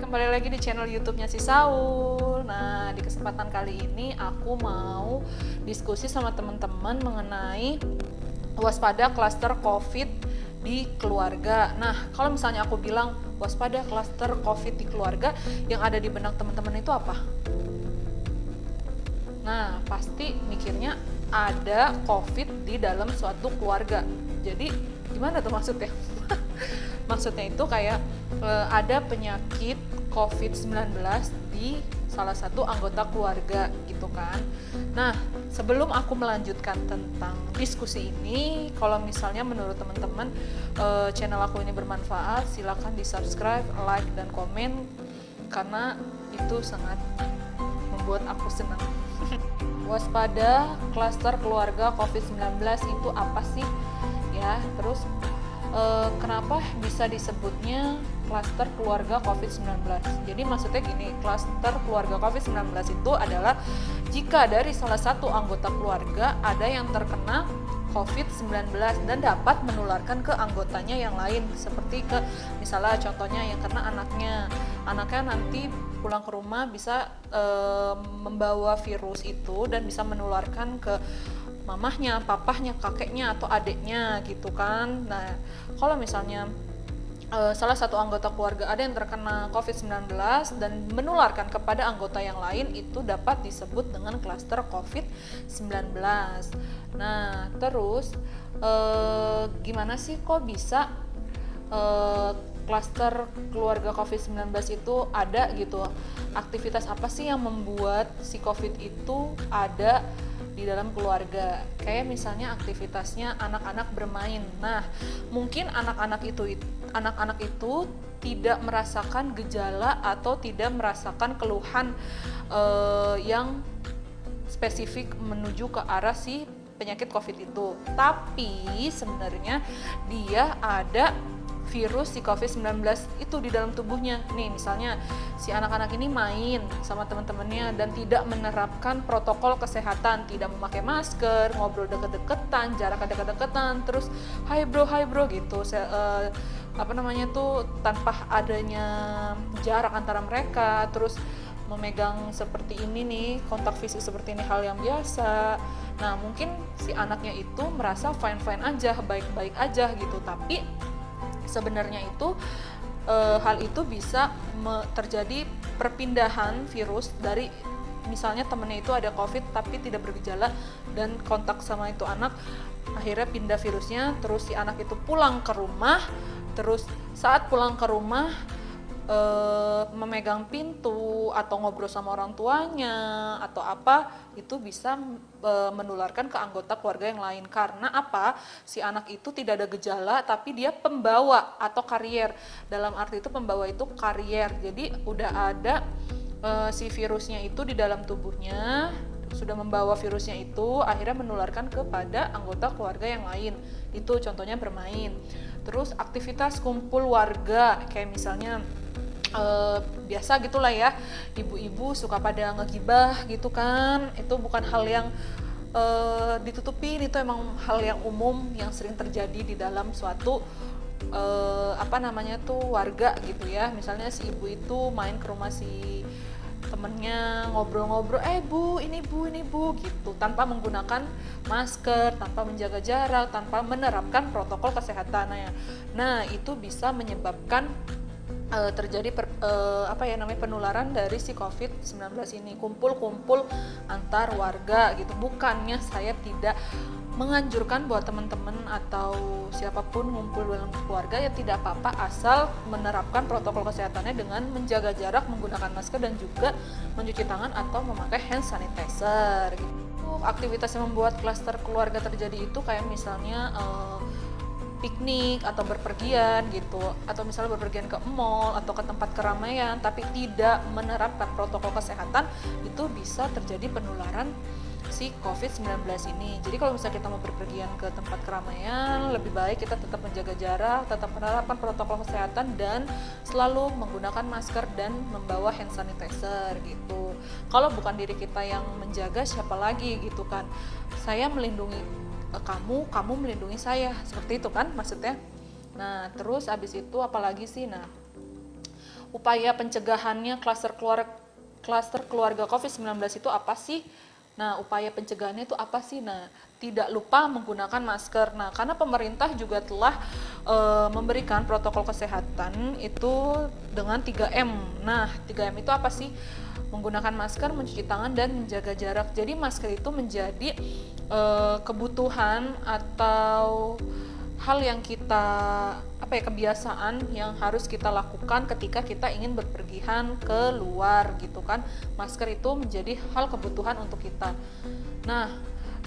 kembali lagi di channel YouTube-nya si Saul. Nah, di kesempatan kali ini aku mau diskusi sama teman-teman mengenai waspada klaster COVID di keluarga. Nah, kalau misalnya aku bilang waspada klaster COVID di keluarga, yang ada di benak teman-teman itu apa? Nah, pasti mikirnya ada COVID di dalam suatu keluarga. Jadi, gimana tuh maksudnya? Maksudnya itu kayak ada penyakit COVID-19 di salah satu anggota keluarga gitu kan. Nah, sebelum aku melanjutkan tentang diskusi ini, kalau misalnya menurut teman-teman channel aku ini bermanfaat, silakan di subscribe, like, dan komen karena itu sangat membuat aku senang. Waspada klaster keluarga COVID-19 itu apa sih? Ya, terus kenapa bisa disebutnya klaster keluarga COVID-19? Jadi maksudnya gini, klaster keluarga COVID-19 itu adalah jika dari salah satu anggota keluarga ada yang terkena COVID-19 dan dapat menularkan ke anggotanya yang lain, seperti ke misalnya contohnya yang kena anaknya nanti pulang ke rumah bisa membawa virus itu dan bisa menularkan ke mamahnya, papahnya, kakeknya, atau adiknya gitu kan. Nah, kalau misalnya salah satu anggota keluarga ada yang terkena COVID-19 dan menularkan kepada anggota yang lain, itu dapat disebut dengan klaster COVID-19. Nah, terus gimana sih kok bisa klaster keluarga COVID-19 itu ada gitu? Aktivitas apa sih yang membuat si COVID itu ada di dalam keluarga? Kayak misalnya aktivitasnya anak-anak bermain. Nah, mungkin anak-anak itu tidak merasakan gejala atau tidak merasakan keluhan yang spesifik menuju ke arah si penyakit COVID itu. Tapi sebenarnya dia ada virus si COVID-19 itu di dalam tubuhnya. Nih, misalnya si anak-anak ini main sama teman-temannya dan tidak menerapkan protokol kesehatan, tidak memakai masker, ngobrol deket-deketan, jarak deket-deketan, terus hi bro gitu. Tanpa adanya jarak antara mereka, terus memegang seperti ini nih, kontak fisik seperti ini hal yang biasa. Nah, mungkin si anaknya itu merasa fine-fine aja, baik-baik aja gitu, tapi sebenarnya itu hal itu bisa terjadi perpindahan virus dari misalnya temennya itu ada COVID tapi tidak bergejala dan kontak sama itu anak, akhirnya pindah virusnya, terus si anak itu pulang ke rumah, terus saat pulang ke rumah memegang pintu atau ngobrol sama orang tuanya atau apa, itu bisa menularkan ke anggota keluarga yang lain. Karena apa? Si anak itu tidak ada gejala tapi dia pembawa atau karier. Dalam arti itu pembawa itu karier. Jadi udah ada si virusnya itu di dalam tubuhnya, sudah membawa virusnya itu, akhirnya menularkan kepada anggota keluarga yang lain. Itu contohnya bermain. Terus aktivitas kumpul warga, kayak misalnya biasa gitulah ya, ibu-ibu suka pada ngegibah gitu kan. Itu bukan hal yang ditutupin, itu emang hal yang umum yang sering terjadi di dalam suatu warga gitu ya. Misalnya si ibu itu main ke rumah si temennya, ngobrol-ngobrol, bu ini bu gitu, tanpa menggunakan masker, tanpa menjaga jarak, tanpa menerapkan protokol kesehatan. Nah, itu bisa menyebabkan terjadi penularan dari si COVID-19 ini, kumpul-kumpul antar warga gitu. Bukannya saya tidak menganjurkan buat teman-teman atau siapapun ngumpul dalam keluarga, ya tidak apa-apa asal menerapkan protokol kesehatannya dengan menjaga jarak, menggunakan masker, dan juga mencuci tangan atau memakai hand sanitizer gitu. Aktivitas yang membuat klaster keluarga terjadi itu kayak misalnya piknik atau berpergian gitu, atau misalnya berpergian ke mall atau ke tempat keramaian tapi tidak menerapkan protokol kesehatan, itu bisa terjadi penularan si COVID-19 ini. Jadi kalau misalnya kita mau berpergian ke tempat keramaian, lebih baik kita tetap menjaga jarak, tetap menerapkan protokol kesehatan, dan selalu menggunakan masker dan membawa hand sanitizer gitu. Kalau bukan diri kita yang menjaga, siapa lagi gitu kan. Saya melindungi kamu melindungi saya, seperti itu kan maksudnya. Nah, terus abis itu apalagi sih? Nah, upaya pencegahannya klaster keluarga COVID-19 itu apa sih? Nah, upaya pencegahannya itu apa sih? Nah, tidak lupa menggunakan masker. Nah, karena pemerintah juga telah memberikan protokol kesehatan itu dengan 3M. Nah, 3M itu apa sih? Menggunakan masker, mencuci tangan, dan menjaga jarak. Jadi masker itu menjadi kebutuhan atau hal yang kita kebiasaan yang harus kita lakukan ketika kita ingin berpergian keluar gitu kan. Masker itu menjadi hal kebutuhan untuk kita. Nah,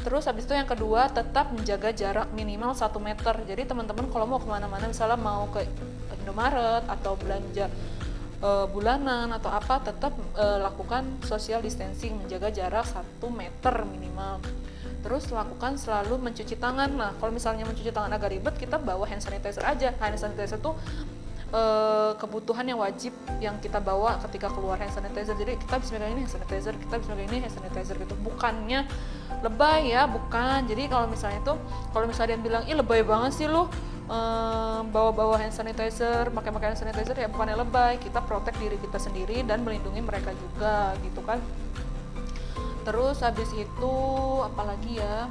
terus habis itu yang kedua, tetap menjaga jarak minimal 1 meter. Jadi teman-teman kalau mau kemana-mana, misalnya mau ke Indomaret atau belanja bulanan atau apa, tetap lakukan social distancing, menjaga jarak 1 meter minimal. Terus lakukan selalu mencuci tangan. Nah, kalau misalnya mencuci tangan agak ribet, kita bawa hand sanitizer aja. Hand sanitizer tuh kebutuhan yang wajib yang kita bawa ketika keluar hand sanitizer. Jadi kita bisa megang ini hand sanitizer, kita bisa megang ini hand sanitizer gitu. Bukannya lebay ya, bukan. Jadi kalau misalnya dia bilang, ih lebay banget sih lu bawa-bawa hand sanitizer, pakai hand sanitizer, ya bukannya lebay. Kita protect diri kita sendiri dan melindungi mereka juga gitu kan. Terus habis itu apalagi ya,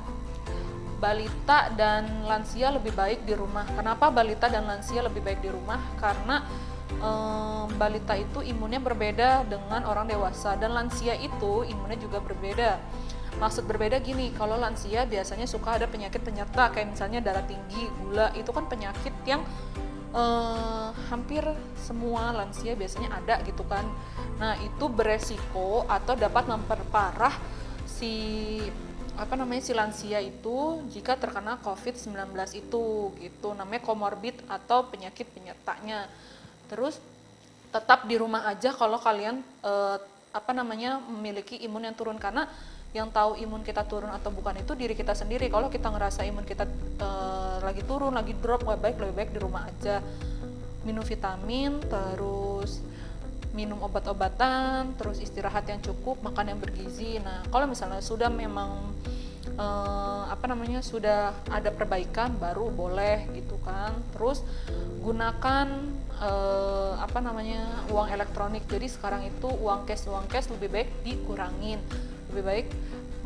balita dan lansia lebih baik di rumah. Kenapa balita dan lansia lebih baik di rumah? Karena balita itu imunnya berbeda dengan orang dewasa, dan lansia itu imunnya juga berbeda. Maksud berbeda gini, kalau lansia biasanya suka ada penyakit penyerta kayak misalnya darah tinggi, gula, itu kan penyakit yang hampir semua lansia biasanya ada gitu kan. Nah, itu beresiko atau dapat memperparah si lansia itu jika terkena COVID-19 itu gitu. Namanya komorbid atau penyakit penyertanya. Terus tetap di rumah aja kalau kalian memiliki imun yang turun, karena yang tahu imun kita turun atau bukan itu diri kita sendiri. Kalau kita ngerasa imun kita lagi turun, lagi drop, lebih baik di rumah aja. Minum vitamin, terus minum obat-obatan, terus istirahat yang cukup, makan yang bergizi. Nah, kalau misalnya sudah memang sudah ada perbaikan, baru boleh gitu kan. Terus gunakan uang elektronik. Jadi sekarang itu uang cash lebih baik dikurangin. Lebih baik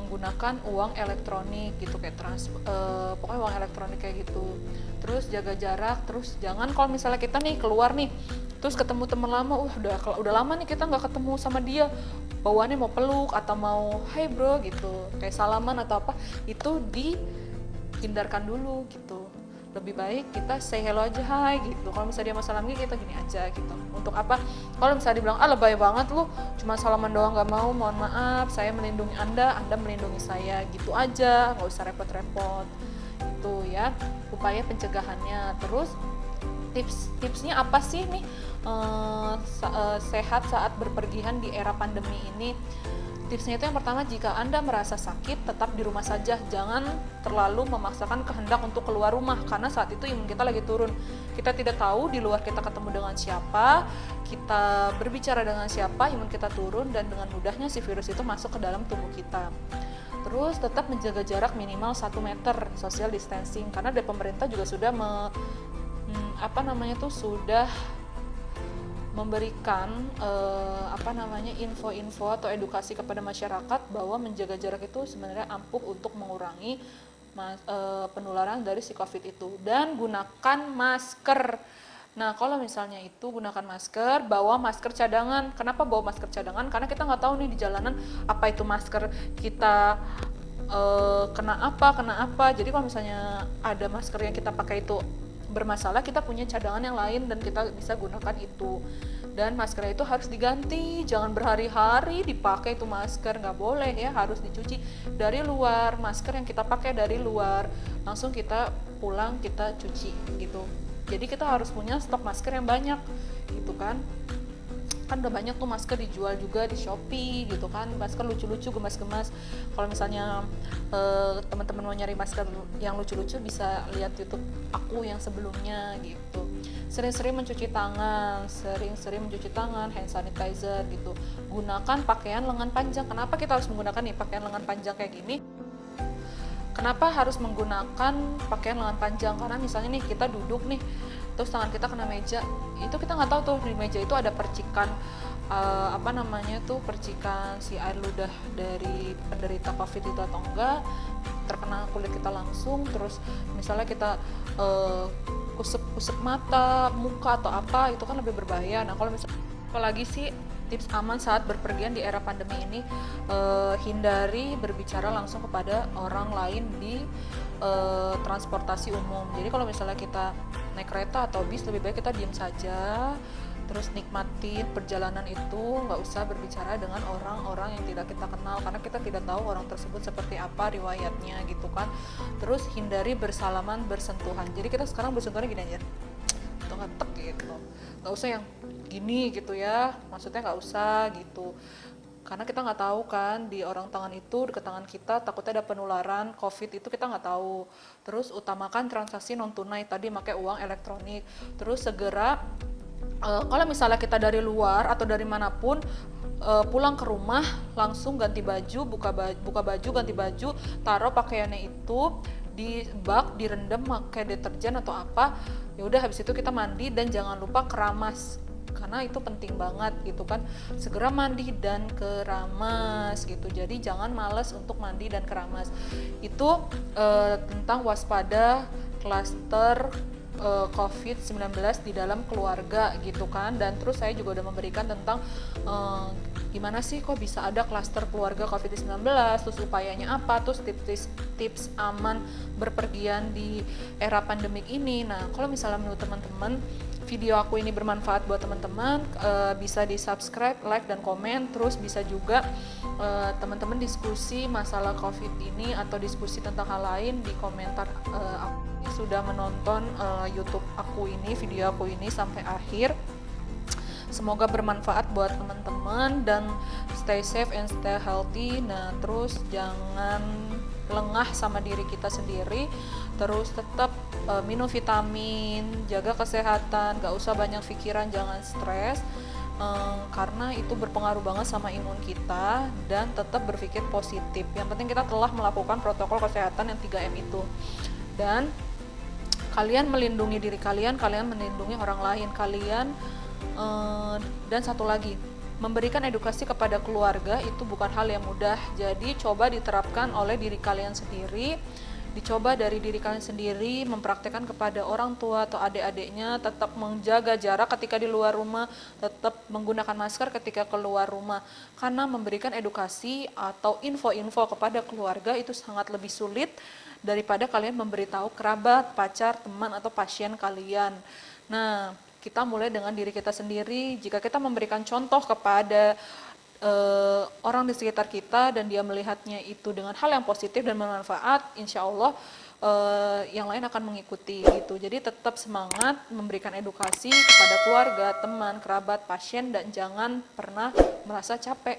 menggunakan uang elektronik gitu, kayak pokoknya uang elektronik kayak gitu. Terus jaga jarak. Terus jangan kalau misalnya kita nih keluar nih, terus ketemu teman lama, udah lama nih kita nggak ketemu sama dia, bawaannya mau peluk atau mau hai bro gitu, kayak salaman atau apa, itu dihindarkan dulu gitu. Lebih baik kita say hello aja, hai gitu. Kalau misalnya dia mau salam kita gini aja gitu. Untuk apa? Kalau misalnya dibilang lebay banget lu, cuma salaman doang nggak mau, mohon maaf, saya melindungi anda melindungi saya, gitu aja, nggak usah repot-repot. Itu ya upaya pencegahannya. Terus tipsnya apa sih nih sehat saat berpergian di era pandemi ini? Tipsnya itu yang pertama, jika Anda merasa sakit, tetap di rumah saja. Jangan terlalu memaksakan kehendak untuk keluar rumah, karena saat itu imun kita lagi turun. Kita tidak tahu di luar kita ketemu dengan siapa, kita berbicara dengan siapa, imun kita turun, dan dengan mudahnya si virus itu masuk ke dalam tubuh kita. Terus tetap menjaga jarak minimal 1 meter, social distancing, karena dari pemerintah juga sudah sudah memberikan info-info atau edukasi kepada masyarakat bahwa menjaga jarak itu sebenarnya ampuh untuk mengurangi penularan dari si COVID itu. Dan gunakan masker. Nah, kalau misalnya itu gunakan masker, bawa masker cadangan. Kenapa bawa masker cadangan? Karena kita nggak tahu nih di jalanan apa itu masker kita kena apa. Jadi kalau misalnya ada masker yang kita pakai itu bermasalah, kita punya cadangan yang lain dan kita bisa gunakan itu. Dan maskernya itu harus diganti, jangan berhari-hari dipakai itu masker, nggak boleh ya, harus dicuci dari luar. Masker yang kita pakai dari luar, langsung kita pulang kita cuci gitu. Jadi kita harus punya stok masker yang banyak gitu kan udah banyak tuh masker dijual juga di Shopee gitu kan, masker lucu-lucu, gemas-gemas. Kalau misalnya teman-teman mau nyari masker yang lucu-lucu, bisa lihat YouTube aku yang sebelumnya gitu. Sering-sering mencuci tangan, hand sanitizer gitu. Gunakan pakaian lengan panjang. Kenapa kita harus menggunakan nih pakaian lengan panjang kayak gini? Kenapa harus menggunakan pakaian lengan panjang? Karena misalnya nih kita duduk nih, terus tangan kita kena meja, itu kita nggak tahu tuh di meja itu ada percikan apa namanya tuh, percikan si air ludah dari penderita COVID itu atau enggak, terkena kulit kita langsung. Terus misalnya kita kusep-kusep mata, muka atau apa, itu kan lebih berbahaya. Nah kalau misalnya apalagi sih tips aman saat berpergian di era pandemi ini, hindari berbicara langsung kepada orang lain di transportasi umum. Jadi kalau misalnya kita naik kereta atau bis, lebih baik kita diam saja, terus nikmatin perjalanan itu, nggak usah berbicara dengan orang-orang yang tidak kita kenal, karena kita tidak tahu orang tersebut seperti apa riwayatnya gitu kan. Terus hindari bersalaman, bersentuhan. Jadi kita sekarang bersentuhannya gini aja, atau ngetek gitu, nggak usah yang gini gitu ya, maksudnya nggak usah gitu, karena kita nggak tahu kan di orang tangan itu, ke tangan kita takutnya ada penularan COVID itu, kita nggak tahu. Terus utamakan transaksi non tunai tadi, pakai uang elektronik. Terus segera kalau misalnya kita dari luar atau dari manapun, pulang ke rumah langsung ganti baju, buka baju, ganti baju, taruh pakaiannya itu di bak, direndam pakai deterjen atau apa. Ya udah, habis itu kita mandi dan jangan lupa keramas, karena itu penting banget gitu kan, segera mandi dan keramas gitu. Jadi jangan males untuk mandi dan keramas. Itu tentang waspada klaster COVID-19 di dalam keluarga gitu kan. Dan terus saya juga udah memberikan tentang gimana sih kok bisa ada klaster keluarga COVID-19, terus upayanya apa, terus tips aman berpergian di era pandemik ini. Nah kalau misalnya menurut teman-teman video aku ini bermanfaat buat teman-teman, bisa di subscribe, like, dan komen. Terus bisa juga teman-teman diskusi masalah COVID ini atau diskusi tentang hal lain di komentar. Aku sudah menonton YouTube aku ini, video aku ini sampai akhir. Semoga bermanfaat buat teman-teman dan stay safe and stay healthy. Nah terus jangan lengah sama diri kita sendiri, terus tetap minum vitamin, jaga kesehatan, gak usah banyak pikiran, jangan stres, karena itu berpengaruh banget sama imun kita. Dan tetap berpikir positif, yang penting kita telah melakukan protokol kesehatan yang 3M itu. Dan kalian melindungi diri kalian, kalian melindungi orang lain kalian. Dan satu lagi, memberikan edukasi kepada keluarga itu bukan hal yang mudah. Jadi coba diterapkan oleh diri kalian sendiri, dicoba dari diri kalian sendiri, mempraktekkan kepada orang tua atau adik-adiknya, tetap menjaga jarak ketika di luar rumah, tetap menggunakan masker ketika keluar rumah. Karena memberikan edukasi atau info-info kepada keluarga itu sangat lebih sulit daripada kalian memberitahu kerabat, pacar, teman, atau pasien kalian. Nah, kita mulai dengan diri kita sendiri. Jika kita memberikan contoh kepada orang di sekitar kita dan dia melihatnya itu dengan hal yang positif dan bermanfaat, insya Allah yang lain akan mengikuti gitu. Jadi tetap semangat memberikan edukasi kepada keluarga, teman, kerabat, pasien, dan jangan pernah merasa capek.